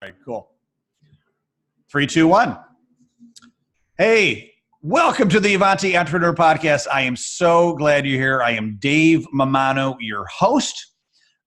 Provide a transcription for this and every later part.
All right, cool. 3, 2, 1. Hey, welcome to the Avanti Entrepreneur Podcast. I am so glad you're here. I am Dave Mamano, your host,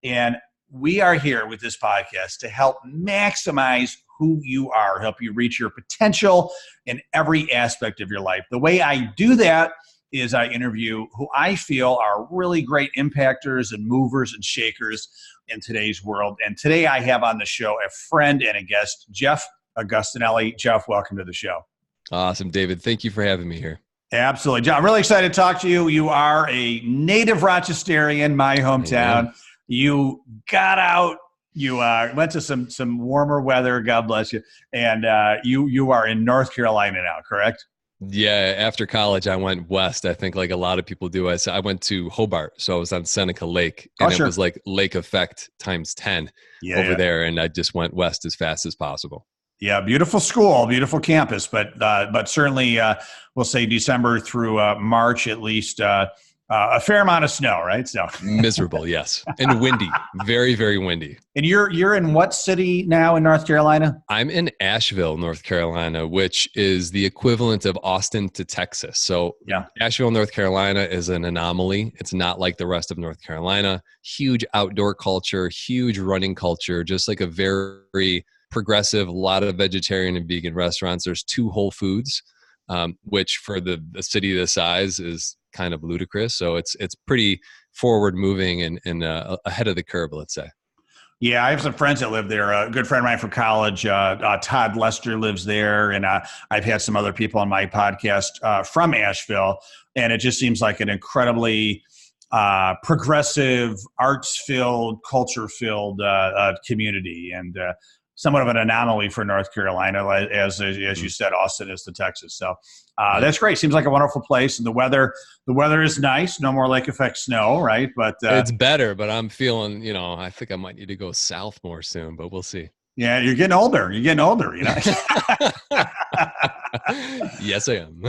and we are here with this podcast to help maximize who you are, help you reach your potential in every aspect of your life. The way I do that is I interview who I feel are really great impactors and movers and shakers in today's world. And today I have on the show a friend and a guest, Jeff Agostinelli. Jeff, welcome to the show. Awesome, David. Thank you for having me here. Absolutely. John, I'm really excited to talk to you. You are a native Rochesterian, my hometown. You got out. You went to some warmer weather. God bless you. And you are in North Carolina now, correct? Yeah. After college, I went west. I think like a lot of people do. I went to Hobart. So I was on Seneca Lake. And it was like lake effect times 10 over there. And I just went west as fast as possible. Yeah, beautiful school, beautiful campus, but certainly we'll say December through March at least, a fair amount of snow, right? So miserable, yes, and windy, very, very windy. And you're in what city now in North Carolina? I'm in Asheville, North Carolina, which is the equivalent of Austin to Texas. So yeah, Asheville, North Carolina is an anomaly. It's not like the rest of North Carolina. Huge outdoor culture, huge running culture, just like a very progressive, a lot of vegetarian and vegan restaurants. There's 2 Whole Foods, which for the city this size is kind of ludicrous. So it's pretty forward moving and ahead of the curve, let's say. Yeah, I have some friends that live there. A good friend of mine from college, Todd Lester, lives there. And I've had some other people on my podcast from Asheville. And it just seems like an incredibly progressive, arts-filled, culture-filled community. And somewhat of an anomaly for North Carolina, as you said, Austin is to Texas. So that's great. Seems like a wonderful place, and the weather is nice. No more lake effect snow, right? But it's better. But I'm feeling, I think I might need to go south more soon. But we'll see. Yeah, you're getting older. Yes, I am.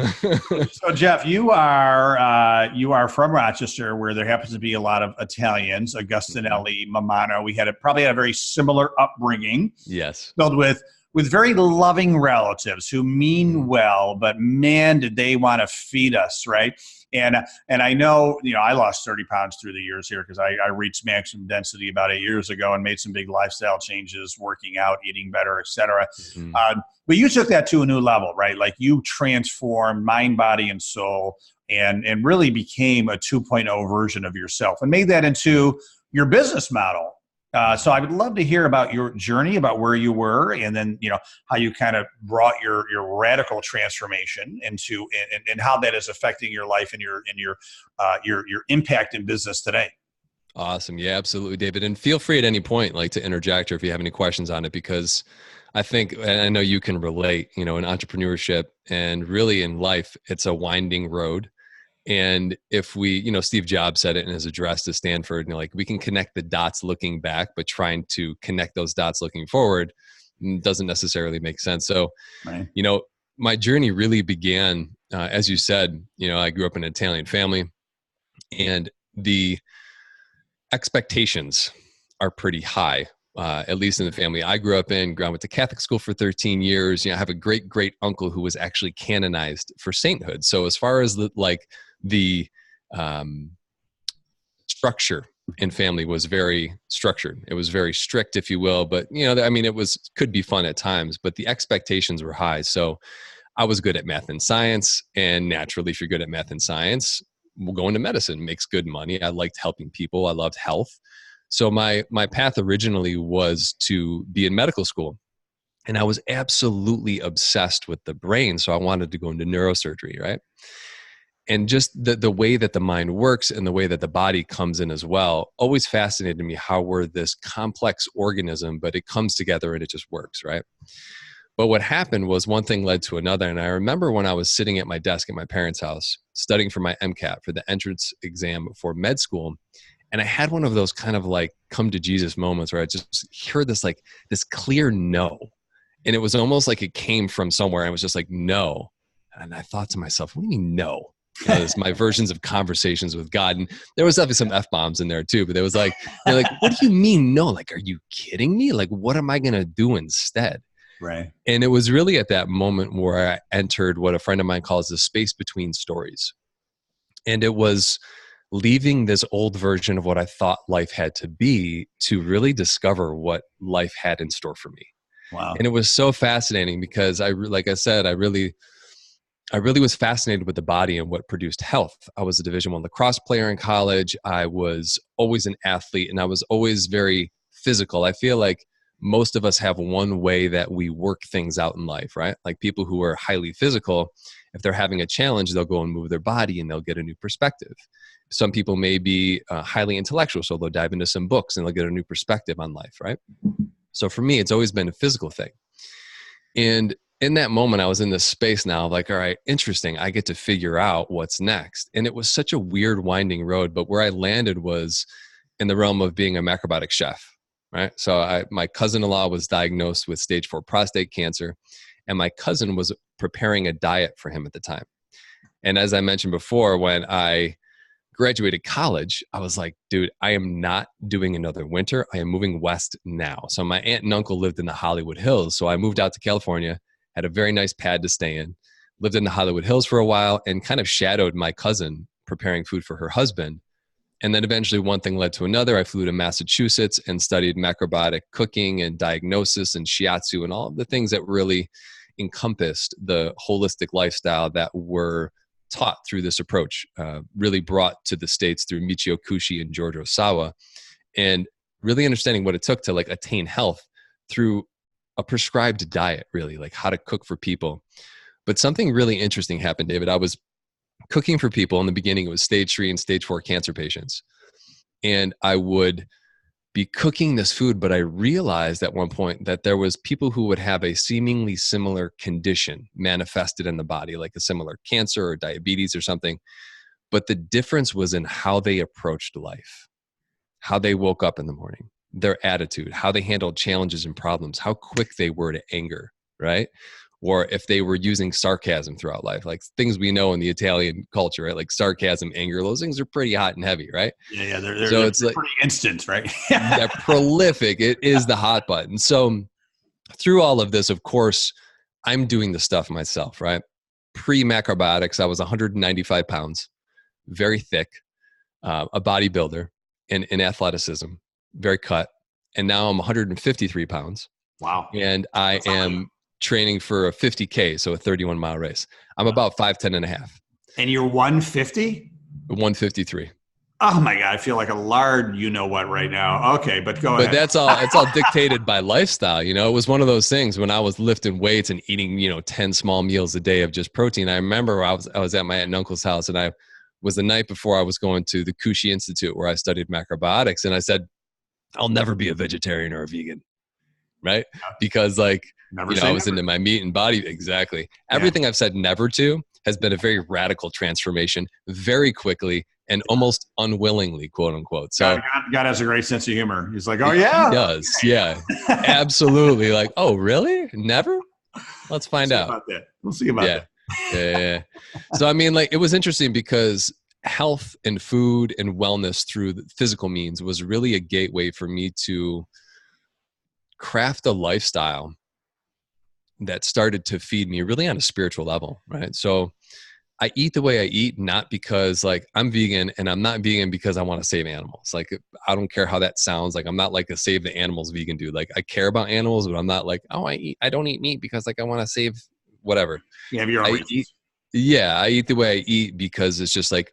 So, Jeff, you are from Rochester, where there happens to be a lot of Italians. Agostinelli, Mamano. We probably had a very similar upbringing. Yes, filled with very loving relatives who mean well, but man, did they want to feed us, right? And I know, I lost 30 pounds through the years here because I reached maximum density about 8 years ago and made some big lifestyle changes, working out, eating better, et cetera. Mm-hmm. But you took that to a new level, right? Like you transformed mind, body, and soul and really became a 2.0 version of yourself and made that into your business model. So I would love to hear about your journey, about where you were, and then how you kind of brought your radical transformation into and how that is affecting your life and your impact in business today. Awesome, yeah, absolutely, David. And feel free at any point, to interject or if you have any questions on it, because I think, and I know you can relate, in entrepreneurship and really in life, it's a winding road. And if we, Steve Jobs said it in his address to Stanford, we can connect the dots looking back, but trying to connect those dots looking forward doesn't necessarily make sense. So, right. My journey really began, as you said, I grew up in an Italian family, and the expectations are pretty high, at least in the family I grew up in. I went to Catholic school for 13 years. I have a great uncle who was actually canonized for sainthood. So as far as the structure in family was very structured. It was very strict, if you will, but it could be fun at times, but the expectations were high. So I was good at math and science, and naturally, if you're good at math and science, we'll go into medicine, makes good money. I liked helping people. I loved health. So my path originally was to be in medical school, and I was absolutely obsessed with the brain. So I wanted to go into neurosurgery, right? And just the way that the mind works and the way that the body comes in as well, always fascinated me how we're this complex organism, but it comes together and it just works, right? But what happened was one thing led to another. And I remember when I was sitting at my desk at my parents' house, studying for my MCAT, for the entrance exam for med school. And I had one of those kind of come to Jesus moments where I just heard this clear no. And it was almost like it came from somewhere. I was just like, no. And I thought to myself, what do you mean no? It's my versions of conversations with God. And there was definitely some F-bombs in there too, but it was like, they're like, what do you mean? No, like, are you kidding me? Like, what am I going to do instead? Right. And it was really at that moment where I entered what a friend of mine calls the space between stories. And it was leaving this old version of what I thought life had to be to really discover what life had in store for me. And Wow. it was so fascinating because like I said, I really was fascinated with the body and what produced health. I was a Division I lacrosse player in college. I was always an athlete, and I was always very physical. I feel like most of us have one way that we work things out in life, right? Like people who are highly physical, if they're having a challenge, they'll go and move their body and they'll get a new perspective. Some people may be highly intellectual, so they'll dive into some books and they'll get a new perspective on life, right? So for me, it's always been a physical thing. And in that moment, I was in this space now, like, all right, interesting. I get to figure out what's next. And it was such a weird winding road, but where I landed was in the realm of being a macrobiotic chef, right? So my cousin-in-law was diagnosed with stage 4 prostate cancer, and my cousin was preparing a diet for him at the time. And as I mentioned before, when I graduated college, I was like, dude, I am not doing another winter. I am moving west now. So my aunt and uncle lived in the Hollywood Hills. So I moved out to California, had a very nice pad to stay in, lived in the Hollywood Hills for a while, and kind of shadowed my cousin preparing food for her husband. And then eventually one thing led to another. I flew to Massachusetts and studied macrobiotic cooking and diagnosis and shiatsu and all of the things that really encompassed the holistic lifestyle that were taught through this approach, really brought to the States through Michio Kushi and George Osawa, and really understanding what it took to like attain health through a prescribed diet, really like how to cook for people. But something really interesting happened, David. I was cooking for people in the beginning. It was stage 3 and stage 4 cancer patients. And I would be cooking this food, but I realized at one point that there was people who would have a seemingly similar condition manifested in the body, like a similar cancer or diabetes or something. But the difference was in how they approached life, how they woke up in the morning, their attitude, how they handled challenges and problems, how quick they were to anger, right? Or if they were using sarcasm throughout life, like things we know in the Italian culture, right? Like sarcasm, anger, those things are pretty hot and heavy, right? Yeah, So they're it's like pretty instant, right? they're prolific. It is the hot button. So through all of this, of course, I'm doing the stuff myself, right? Pre-macrobiotics, I was 195 pounds, very thick, a bodybuilder in athleticism, very cut. And now I'm 153 pounds. Wow. And I am training for a 50K, so a 31-mile race. I'm about 5'10" and a half. And you're 150? 153. Oh my God, I feel like a lard you know what right now. Okay, but go ahead. But that's all, it's all dictated by lifestyle. You know, it was one of those things when I was lifting weights and eating, 10 small meals a day of just protein. I remember I was at my aunt and uncle's house, and I was the night before I was going to the Kushi Institute where I studied macrobiotics. And I said, I'll never be a vegetarian or a vegan. Right. Because like, I was into my meat and body. Exactly. Everything I've said never to has been a very radical transformation very quickly and almost unwillingly, quote unquote. So God has a great sense of humor. He's like, oh yeah. He does. Yeah, absolutely. Like, oh really? Never? Let's find out. We'll see about that. Yeah. So, I mean, like, it was interesting because health and food and wellness through the physical means was really a gateway for me to craft a lifestyle that started to feed me really on a spiritual level, right? So I eat the way I eat, not because like I'm vegan, and I'm not vegan because I want to save animals. Like, I don't care how that sounds. Like, I'm not like a save the animals vegan dude. Like, I care about animals, but I'm not like, oh, I don't eat meat because like I want to save whatever. You have your own reasons. I eat the way I eat because it's just like,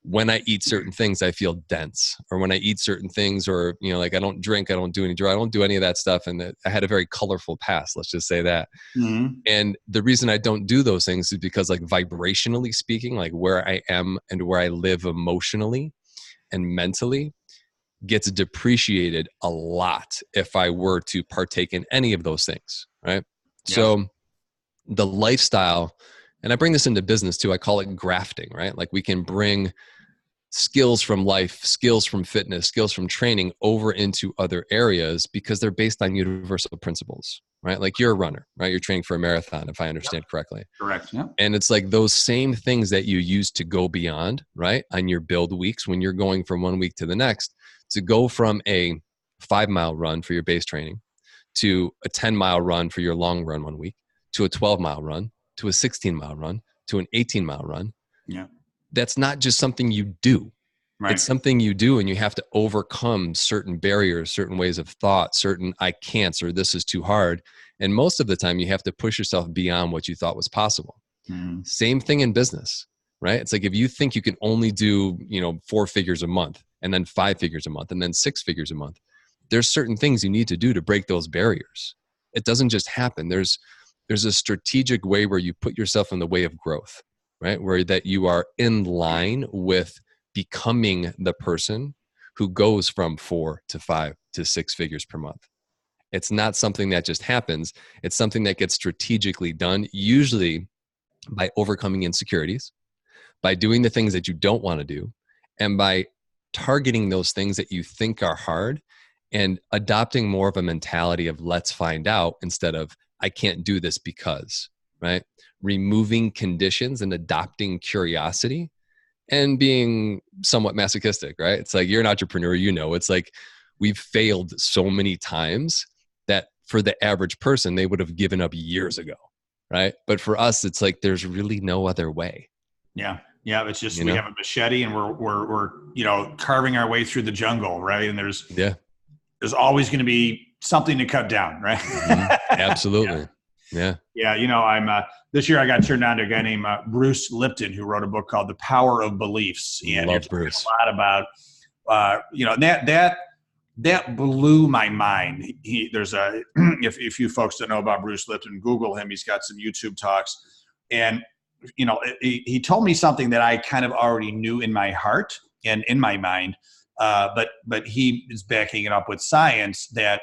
when I eat certain things, I feel dense, or when I eat certain things, or, like I don't drink, I don't do any drugs, I don't do any of that stuff. And I had a very colorful past, let's just say that. Mm-hmm. And the reason I don't do those things is because, like, vibrationally speaking, like where I am and where I live emotionally and mentally gets depreciated a lot if I were to partake in any of those things. Right. Yeah. So the lifestyle, and I bring this into business too, I call it grafting, right? Like, we can bring skills from life, skills from fitness, skills from training over into other areas because they're based on universal principles, right? Like you're a runner, right? You're training for a marathon, if I understand Yep. correctly. Correct. Yeah. And it's like those same things that you use to go beyond, right? On your build weeks, when you're going from one week to the next, to go from a 5-mile run for your base training to a 10-mile run for your long run one week, to a 12-mile run, to a 16-mile run, to an 18-mile run. Yeah. That's not just something you do. Right. It's something you do, and you have to overcome certain barriers, certain ways of thought, certain I can'ts or this is too hard. And most of the time, you have to push yourself beyond what you thought was possible. Mm. Same thing in business, right? It's like if you think you can only do, 4 figures a month and then 5 figures a month and then 6 figures a month, there's certain things you need to do to break those barriers. It doesn't just happen. There's a strategic way where you put yourself in the way of growth, right? Where that you are in line with becoming the person who goes from 4 to 5 to 6 figures per month. It's not something that just happens. It's something that gets strategically done, usually by overcoming insecurities, by doing the things that you don't want to do, and by targeting those things that you think are hard and adopting more of a mentality of let's find out instead of I can't do this because, right? Removing conditions and adopting curiosity and being somewhat masochistic, right? It's like you're an entrepreneur, it's like we've failed so many times that for the average person, they would have given up years ago, right? But for us, it's like there's really no other way. Yeah. Yeah. It's just we have a machete and we're carving our way through the jungle, right? And there's always going to be something to cut down, right? Mm-hmm. Absolutely. Yeah. Yeah. I'm this year I got turned on to a guy named Bruce Lipton, who wrote a book called The Power of Beliefs. And Love Bruce. A lot about, that blew my mind. There's if you folks don't know about Bruce Lipton, Google him. He's got some YouTube talks, and he told me something that I kind of already knew in my heart and in my mind, but he is backing it up with science. That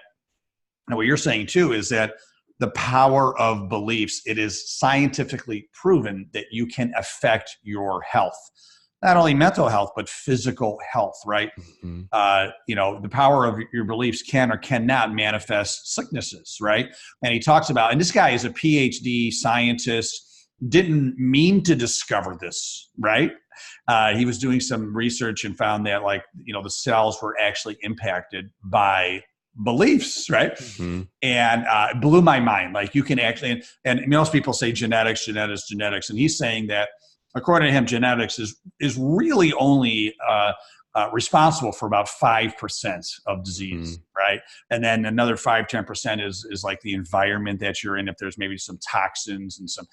what you're saying too is that the power of beliefs. It is scientifically proven that you can affect your health. Not only mental health, but physical health, right? Mm-hmm. The power of your beliefs can or cannot manifest sicknesses, right? And he talks about, and this guy is a PhD scientist, didn't mean to discover this, right? He was doing some research and found that the cells were actually impacted by beliefs, right? Mm-hmm. And it blew my mind. Like you can actually, and most people say genetics. And he's saying that according to him, genetics is really only responsible for about 5% of disease, right? And then another 5-10% is like the environment that you're in. If there's maybe some toxins and some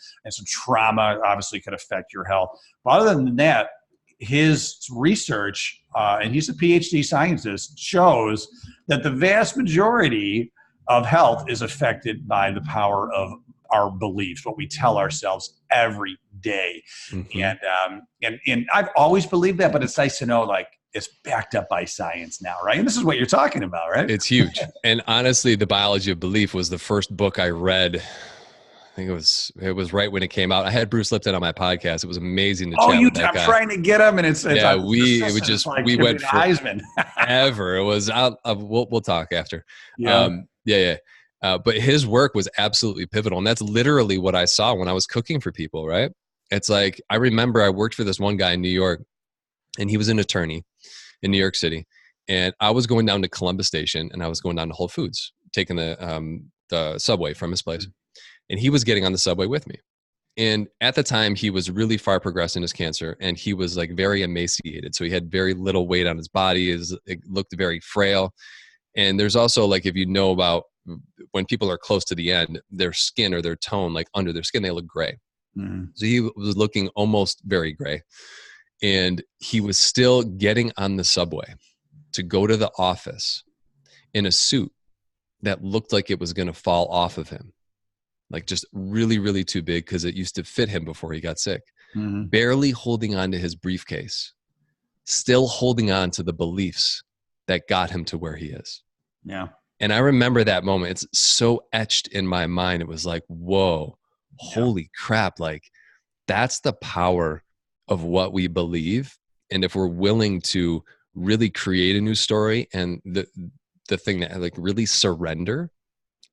trauma, obviously could affect your health. But other than that, his research, and he's a PhD scientist, shows that the vast majority of health is affected by the power of our beliefs, what we tell ourselves every day. Mm-hmm. And I've always believed that, but it's nice to know it's backed up by science now, right? And this is what you're talking about, right? It's huge. And honestly, The Biology of Belief was the first book I read. I think it was right when it came out. I had Bruce Lipton on my podcast. It was amazing to chat with that guy. I'm trying to get him, and we went for Heisman. Ever. It was we'll talk after. Yeah. But his work was absolutely pivotal. And that's literally what I saw when I was cooking for people, right? It's like, I remember I worked for this one guy in New York, and he was an attorney in New York City. And I was going down to Columbus Station, and I was going down to Whole Foods, taking the subway from his place. And he was getting on the subway with me. And at the time, he was really far progressed in his cancer, and he was very emaciated. So he had very little weight on his body. It looked very frail. And there's also if you know about when people are close to the end, their skin or their tone, under their skin, they look gray. Mm-hmm. So he was looking almost very gray. And he was still getting on the subway to go to the office in a suit that looked like it was going to fall off of him. Just really, really too big because it used to fit him before he got sick. Mm-hmm. Barely holding on to his briefcase, still holding on to the beliefs that got him to where he is. Yeah. And I remember that moment. It's so etched in my mind. It was whoa, holy crap. That's the power of what we believe. And if we're willing to really create a new story and the thing that really surrender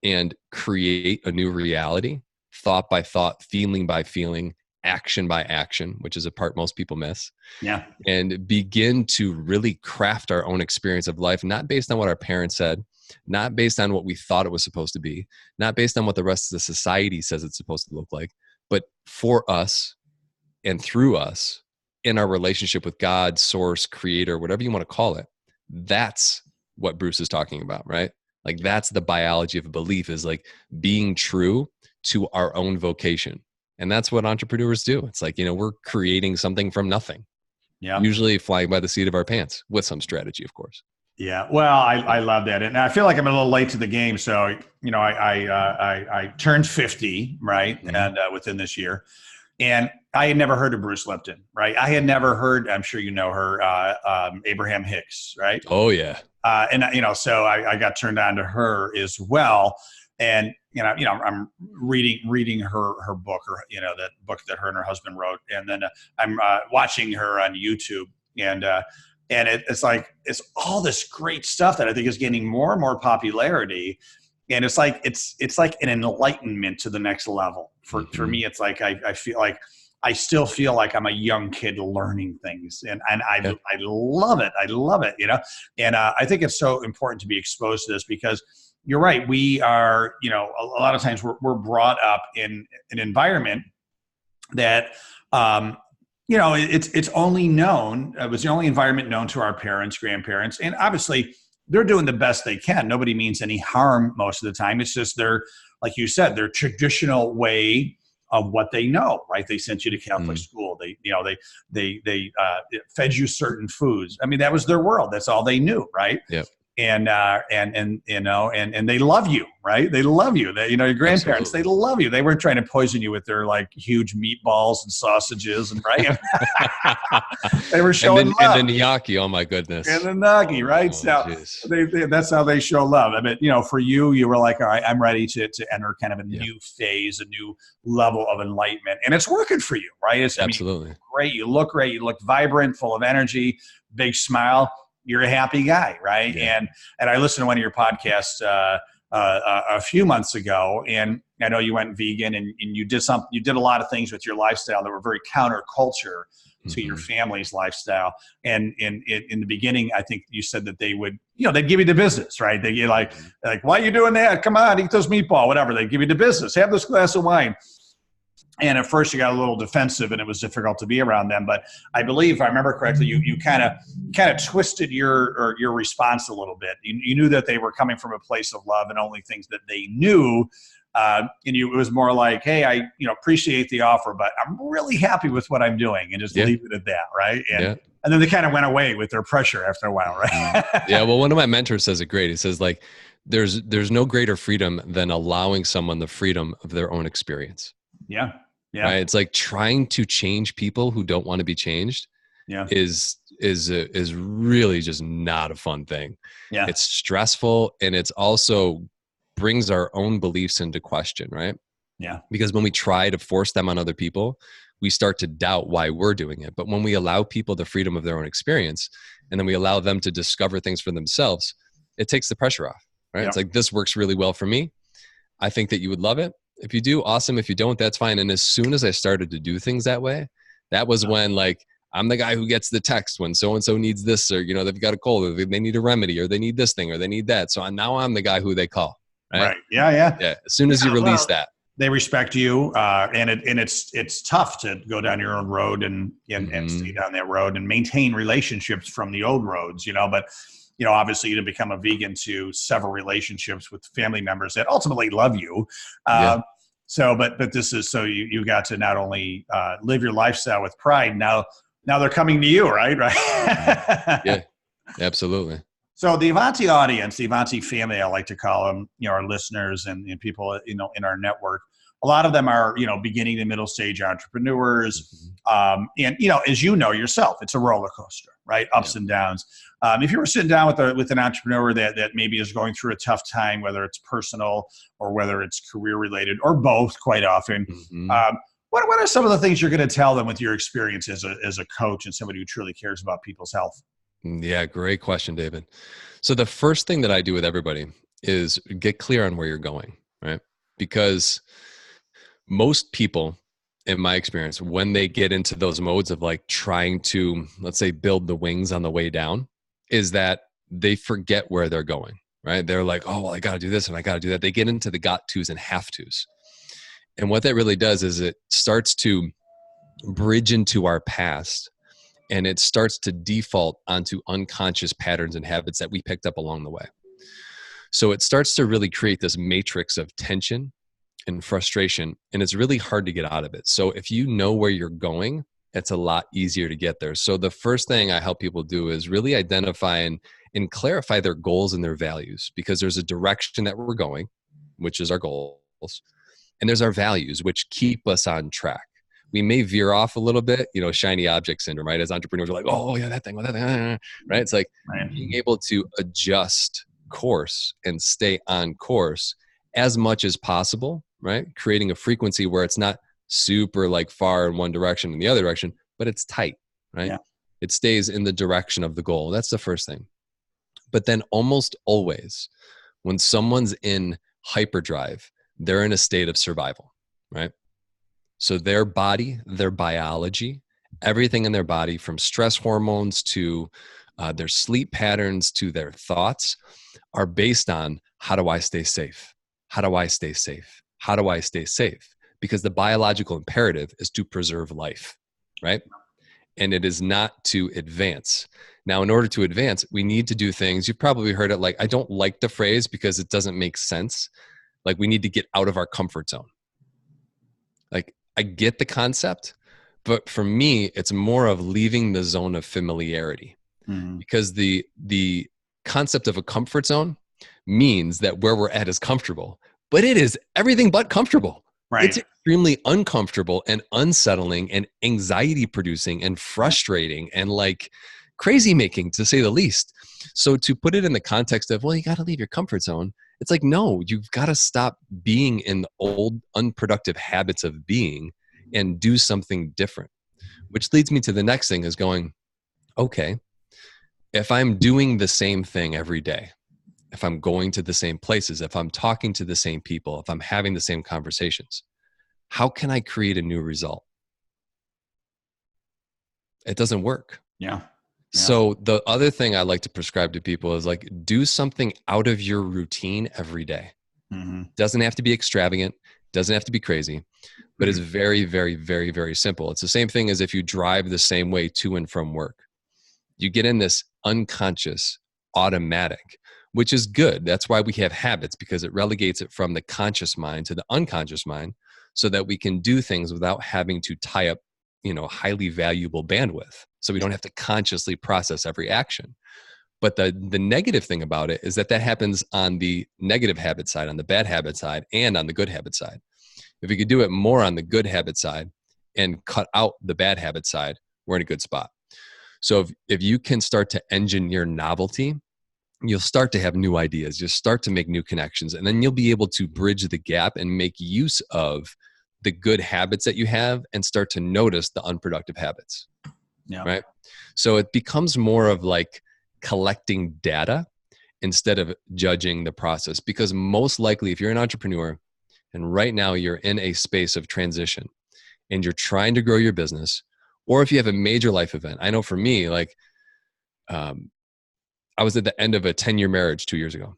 and create a new reality, thought by thought, feeling by feeling, action by action, which is a part most people miss. Yeah. And begin to really craft our own experience of life, not based on what our parents said, not based on what we thought it was supposed to be, not based on what the rest of the society says it's supposed to look like, but for us and through us in our relationship with God, source, creator, whatever you want to call it. That's what Bruce is talking about, right? Like that's the biology of a belief, is like being true to our own vocation. And that's what entrepreneurs do. It's like, we're creating something from nothing. Yeah. Usually flying by the seat of our pants with some strategy, of course. Yeah. Well, I love that. And I feel like I'm a little late to the game. So, I turned 50, right. Mm-hmm. And within this year, and I had never heard of Bruce Lipton, right. I had never heard, I'm sure you know her, Abraham Hicks, right. Oh yeah. So I got turned on to her as well. And, I'm reading her book, or, that book that her and her husband wrote. And then I'm watching her on YouTube, and it's like, it's all this great stuff that I think is gaining more and more popularity. And it's like, it's like an enlightenment to the next level for me. It's like, I feel like, I still feel like I'm a young kid learning things, and I love it. I love it, and I think it's so important to be exposed to this, because you're right. We are, a lot of times we're brought up in an environment that, it's only known, it was the only environment known to our parents, grandparents, and obviously they're doing the best they can. Nobody means any harm most of the time. It's just like you said, their traditional way of what they know, right? They sent you to Catholic school. They fed you certain foods. I mean, that was their world. That's all they knew, right? Yeah. And they love you, right? They love you. Your grandparents, Absolutely. they love you. They weren't trying to poison you with their like huge meatballs and sausages, and right. They were showing love. And the gnocchi, oh my goodness. And the gnocchi, right? So that's how they show love. I mean, for you were like, all right, I'm ready to enter kind of a new phase, a new level of enlightenment, and it's working for you, right? Absolutely. Great. You look great. You look vibrant, full of energy, big smile. You're a happy guy, right? Yeah. And I listened to one of your podcasts a few months ago, and I know you went vegan, and you did a lot of things with your lifestyle that were very counterculture to your family's lifestyle. And in the beginning, I think you said that they would, they'd give you the business, right? They get like, why are you doing that? Come on, eat those meatball, whatever. They give you the business. Have this glass of wine. And at first you got a little defensive, and it was difficult to be around them. But I believe, if I remember correctly, you kind of twisted your response a little bit. You knew that they were coming from a place of love and only things that they knew. It was more like, hey, I appreciate the offer, but I'm really happy with what I'm doing, and just leave it at that, right? And then they kind of went away with their pressure after a while, right? Yeah. Well, one of my mentors says it great. He says, like, there's no greater freedom than allowing someone the freedom of their own experience. Yeah. Yeah. Right. It's like trying to change people who don't want to be changed. Yeah. Is really just not a fun thing. Yeah. It's stressful, and it's also brings our own beliefs into question, right? Yeah. Because when we try to force them on other people, we start to doubt why we're doing it. But when we allow people the freedom of their own experience, and then we allow them to discover things for themselves, it takes the pressure off, right? Yeah. It's like, this works really well for me. I think that you would love it. If you do, awesome. If you don't, that's fine. And as soon as I started to do things that way, that was when, like, I'm the guy who gets the text when so-and-so needs this, or, they've got a cold, or they need a remedy, or they need this thing, or they need that. So now I'm the guy who they call. Right. Yeah. Yeah. Yeah. As soon as you release that, they respect you. And it's tough to go down your own road and stay down that road and maintain relationships from the old roads, but obviously you to become a vegan to several relationships with family members that ultimately love you. So, but this is, so you got to not only live your lifestyle with pride, now they're coming to you, right? Yeah, absolutely. So the Avanti audience, the Avanti family, I like to call them, our listeners and people, in our network, a lot of them are, beginning to middle stage entrepreneurs. And, as you know yourself, it's a roller coaster, right? Ups and downs. If you were sitting down with an entrepreneur that maybe is going through a tough time, whether it's personal or whether it's career related or both, quite often, what are some of the things you're going to tell them with your experience as a coach and somebody who truly cares about people's health? Yeah, great question, David. So the first thing that I do with everybody is get clear on where you're going. right? Because most people, in my experience, when they get into those modes of like trying to, let's say, build the wings on the way down, is that they forget where they're going, right? They're like, oh, well, I got to do this and I got to do that. They get into the got tos and have tos. And what that really does is it starts to bridge into our past, and it starts to default onto unconscious patterns and habits that we picked up along the way. So it starts to really create this matrix of tension and frustration, and it's really hard to get out of it. So if you know where you're going, it's a lot easier to get there. So the first thing I help people do is really identify and clarify their goals and their values, because there's a direction that we're going, which is our goals, and there's our values, which keep us on track. We may veer off a little bit, shiny object syndrome, right? As entrepreneurs, we're like, oh yeah, that thing, right? It's like being able to adjust course and stay on course as much as possible, right? Creating a frequency where it's not super like far in one direction and the other direction, but it's tight, right? Yeah. It stays in the direction of the goal. That's the first thing. But then almost always when someone's in hyperdrive, they're in a state of survival, right? So their body, their biology, everything in their body, from stress hormones to their sleep patterns to their thoughts, are based on, how do I stay safe? How do I stay safe? How do I stay safe? Because the biological imperative is to preserve life, right? And it is not to advance. Now, in order to advance, we need to do things. You've probably heard it, like, I don't like the phrase because it doesn't make sense. Like, we need to get out of our comfort zone. Like, I get the concept, but for me, it's more of leaving the zone of familiarity. Mm-hmm. Because the concept of a comfort zone means that where we're at is comfortable, but it is everything but comfortable. Right. It's extremely uncomfortable and unsettling and anxiety producing and frustrating and like crazy making, to say the least. So to put it in the context of, well, you got to leave your comfort zone. It's like, no, you've got to stop being in the old unproductive habits of being and do something different, which leads me to the next thing, is going, okay, if I'm doing the same thing every day, if I'm going to the same places, if I'm talking to the same people, if I'm having the same conversations, how can I create a new result? It doesn't work. Yeah. So the other thing I like to prescribe to people is like, do something out of your routine every day. Mm-hmm. Doesn't have to be extravagant, doesn't have to be crazy, but it's very, very, very, very simple. It's the same thing as if you drive the same way to and from work. You get in this unconscious automatic, which is good. That's why we have habits, because it relegates it from the conscious mind to the unconscious mind, so that we can do things without having to tie up, highly valuable bandwidth. So we don't have to consciously process every action. But the negative thing about it is that happens on the negative habit side, on the bad habit side, and on the good habit side. If we could do it more on the good habit side and cut out the bad habit side, we're in a good spot. So if you can start to engineer novelty, you'll start to have new ideas. You'll start to make new connections, and then you'll be able to bridge the gap and make use of the good habits that you have and start to notice the unproductive habits. Yeah. Right. So it becomes more of like collecting data instead of judging the process, because most likely if you're an entrepreneur and right now you're in a space of transition and you're trying to grow your business, or if you have a major life event. I know for me, like, I was at the end of a 10-year marriage 2 years ago.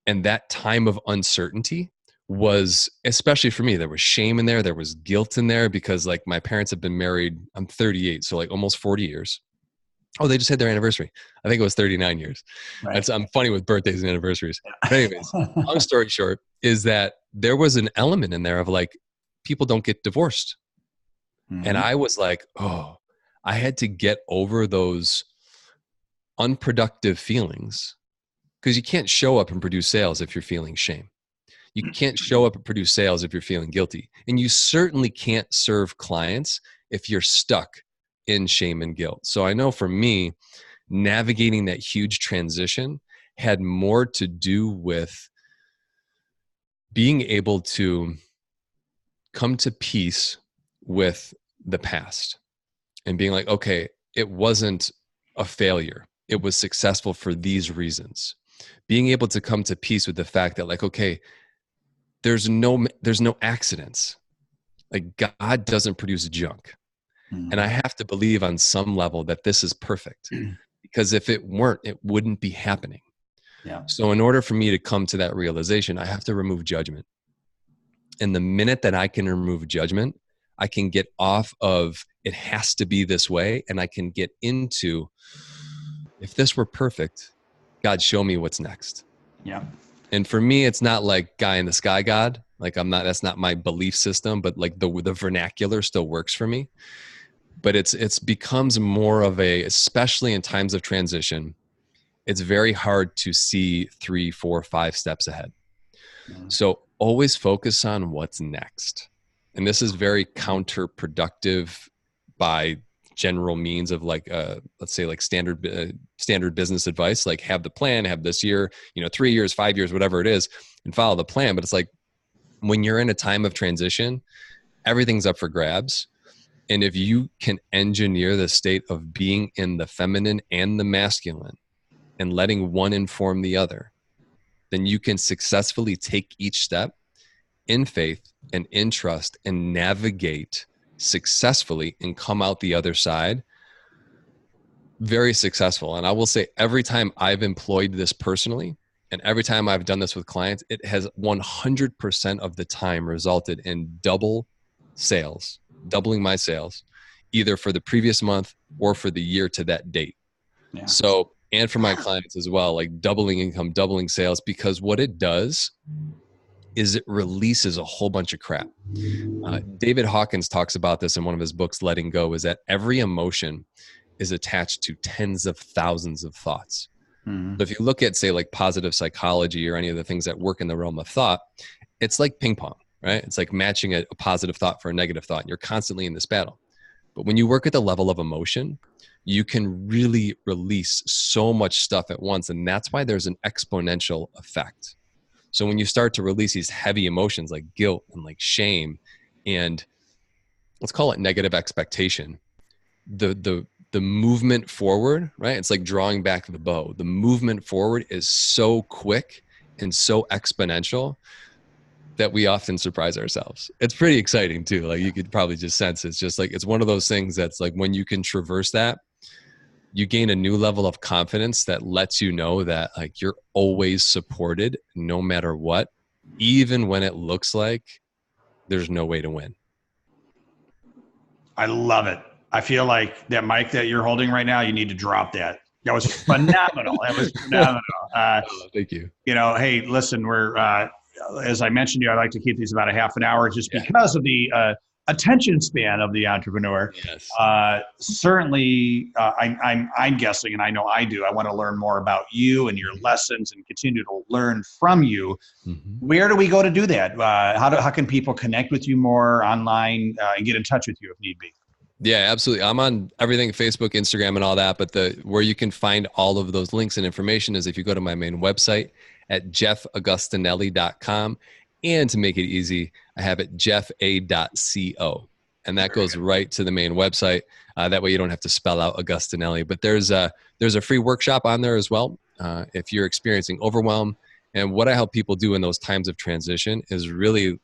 And that time of uncertainty was, especially for me, there was shame in there. There was guilt in there, because like my parents have been married, I'm 38, so like almost 40 years. Oh, they just had their anniversary. I think it was 39 years. Right. I'm funny with birthdays and anniversaries. But anyways, long story short is that there was an element in there of like, people don't get divorced. Mm-hmm. And I was like, oh, I had to get over those unproductive feelings, because you can't show up and produce sales if you're feeling shame. You can't show up and produce sales if you're feeling guilty. And you certainly can't serve clients if you're stuck in shame and guilt. So I know for me, navigating that huge transition had more to do with being able to come to peace with the past and being like, okay, it wasn't a failure. It was successful for these reasons. Being able to come to peace with the fact that like, okay, there's no accidents. Like God doesn't produce junk. Mm. And I have to believe on some level that this is perfect, because if it weren't, it wouldn't be happening. Yeah. So in order for me to come to that realization, I have to remove judgment. And the minute that I can remove judgment, I can get off of it has to be this way. And I can get into, if this were perfect, God, show me what's next. Yeah. And for me, it's not like guy in the sky God. Like that's not my belief system, but like the vernacular still works for me. But it's becomes more of a, especially in times of transition, it's very hard to see 3, 4, 5 steps ahead. Mm. So always focus on what's next. And this is very counterproductive by general means of like, let's say like standard business advice, like have the plan, have this year, 3 years, 5 years, whatever it is, and follow the plan. But it's like when you're in a time of transition, everything's up for grabs. And if you can engineer the state of being in the feminine and the masculine and letting one inform the other, then you can successfully take each step in faith and in trust and navigate successfully and come out the other side very successful. And I will say every time I've employed this personally and every time I've done this with clients, it has 100% of the time resulted in doubling my sales, either for the previous month or for the year to that date. Yeah. So, and for my clients as well, like doubling income, doubling sales, because what it does is it releases a whole bunch of crap. David Hawkins talks about this in one of his books, Letting Go, is that every emotion is attached to tens of thousands of thoughts. Mm. So if you look at, say, like positive psychology or any of the things that work in the realm of thought, it's like ping pong, right? It's like matching a positive thought for a negative thought. And you're constantly in this battle. But when you work at the level of emotion, you can really release so much stuff at once. And that's why there's an exponential effect. So when you start to release these heavy emotions like guilt and like shame and let's call it negative expectation, the movement forward, right? It's like drawing back the bow. The movement forward is so quick and so exponential that we often surprise ourselves. It's pretty exciting too. Like you could probably just sense it's just like, it's one of those things that's like when you can traverse that, you gain a new level of confidence that lets you know that like you're always supported no matter what, even when it looks like there's no way to win. I love it. I feel like that mic that you're holding right now, you need to drop that. That was phenomenal. That was phenomenal. Thank you. Hey, listen, we're, as I mentioned to you, I like to keep these about a half an hour just because of the attention span of the entrepreneur. Yes. Certainly, I'm guessing, and I know I do, I want to learn more about you and your lessons and continue to learn from you. Mm-hmm. Where do we go to do that? How can people connect with you more online and get in touch with you if need be? Yeah, absolutely. I'm on everything, Facebook, Instagram, and all that. But where you can find all of those links and information is if you go to my main website at jeffagostinelli.com. And to make it easy, I have it jeffa.co. And that goes right to the main website. That way you don't have to spell out Agostinelli. But there's a free workshop on there as well. If you're experiencing overwhelm. And what I help people do in those times of transition is really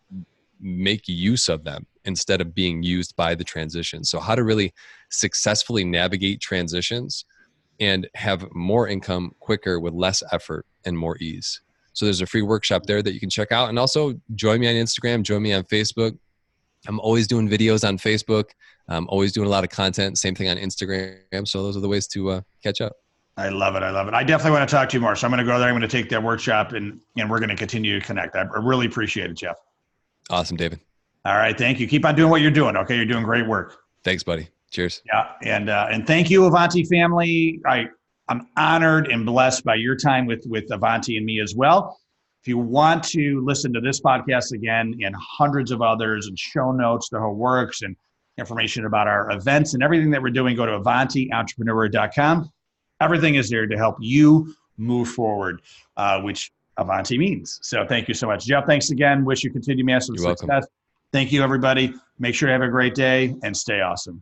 make use of them instead of being used by the transition. So how to really successfully navigate transitions and have more income quicker with less effort and more ease. So there's a free workshop there that you can check out. And also join me on Instagram, join me on Facebook. I'm always doing videos on Facebook. I'm always doing a lot of content. Same thing on Instagram. So those are the ways to catch up. I love it. I love it. I definitely want to talk to you more. So I'm going to go there. I'm going to take that workshop and we're going to continue to connect. I really appreciate it, Jeff. Awesome, David. All right. Thank you. Keep on doing what you're doing. Okay. You're doing great work. Thanks, buddy. Cheers. Yeah. And thank you, Avanti family. I'm honored and blessed by your time with Avanti and me as well. If you want to listen to this podcast again and hundreds of others and show notes, the whole works and information about our events and everything that we're doing, go to AvantiEntrepreneur.com. Everything is there to help you move forward, which Avanti means. So thank you so much, Jeff. Thanks again. Wish you continued massive success. Welcome. Thank you, everybody. Make sure you have a great day and stay awesome.